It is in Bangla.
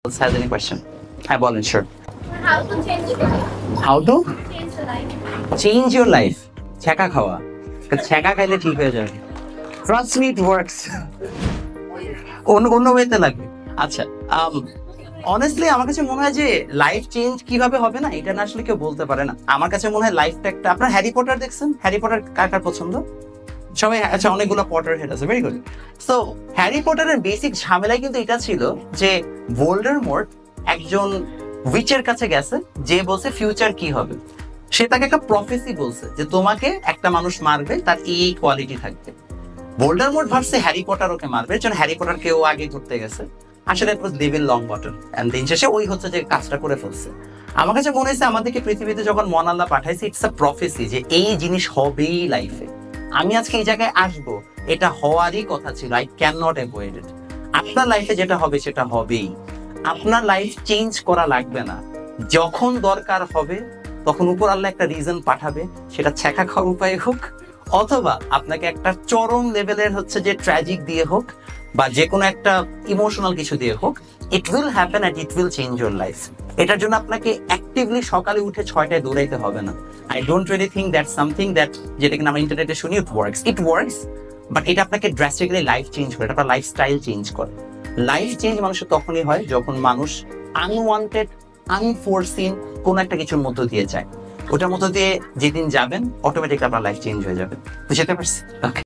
has any question? হ্যাঁ বলেন, sure. How to change your life? How to Change your life. change your life? ছ্যাঁকা খাওয়া। ছ্যাঁকা খাইলে ঠিক হয়ে যাবে। Trust me, it works. অন্য ওয়েতে লাগবে। আচ্ছা, অনেস্টলি আমার কাছে মনে হয় যে লাইফ চেঞ্জ কিভাবে হবে না এটা না আসলে কেউ বলতে পারে না। আমার কাছে মনে হয় লাইফটা একটা, আপনার হ্যারি পটার দেখছেন? হ্যারি পটার কার কার পছন্দ? সবাই, আচ্ছা, অনেকগুলো পটার হেড আছে, ভেরি গুড। সো হ্যারি পটারের বেসিক ঝামেলাই কিন্তু এটা ছিল যে ভোল্ডেমর্ট একজন উইচের কাছে গেছে, যে বলছে ফিউচার কি হবে। সে তাকে একটা প্রফেসি বলছে যে তোমাকে একটা মানুষ মারবে, তার এই কোয়ালিটি থাকবে। ভোল্ডেমর্ট ভাবছে হ্যারি পটার ওকে মারবে, কারণ হ্যারি পটার কেউ আগে ধরতে গেছে। আসলে ইট ওয়াজ ডেভিল লং বটন, এন্ড দিন শেষে ওই হচ্ছে যে কাজটা করে ফেলছে। আমার কাছে মনে হয়েছে আমাদেরকে পৃথিবীতে যখন মন আল্লাহ পাঠাইছে, ইটস আ প্রফেসি যে এই জিনিস হবেই লাইফে। আমি আজকে এই জায়গায় আসবো, এটা হওয়ারই কথা ছিল। আই ক্যান নট অ্যাভয়েড ইট। আপনার লাইফে যেটা হবে সেটা হবেই। আপনার লাইফ চেঞ্জ করা লাগবে না। যখন দরকার হবে তখন উপর আল্লাহ একটা রিজন পাঠাবে, সেটা ছ্যাঁকা খাওয়ার উপায় হোক, অথবা আপনাকে একটা চরম লেভেলের হচ্ছে যে ট্র্যাজিক দিয়ে হোক, বা যে কোনো একটা ইমোশনাল কিছু দিয়ে হোক, it will happen and it will change your life. এটার জন্য আপনাকে অ্যাক্টিভলি সকালে উঠে 6টায় দৌড়াইতে হবে না। I don't really think that something that, যেটা কিনা আমরা ইন্টারনেটে শুনি ইট ওয়ার্কস, বাট এটা আপনাকে ড্রাস্টিক্যালি লাইফ চেঞ্জ করে, এটা লাইফস্টাইল চেঞ্জ করে। লাইফ চেঞ্জ মানুষের তখনই হয় যখন মানুষ আনওয়ান্টেড, আনফোরসিন কোন একটা কিছুর মধ্য দিয়ে যায়। ওটার মধ্য দিয়ে যেদিন যাবেন, অটোমেটিক আপনার লাইফ চেঞ্জ হয়ে যাবে। বুঝতে পারছি? ওকে।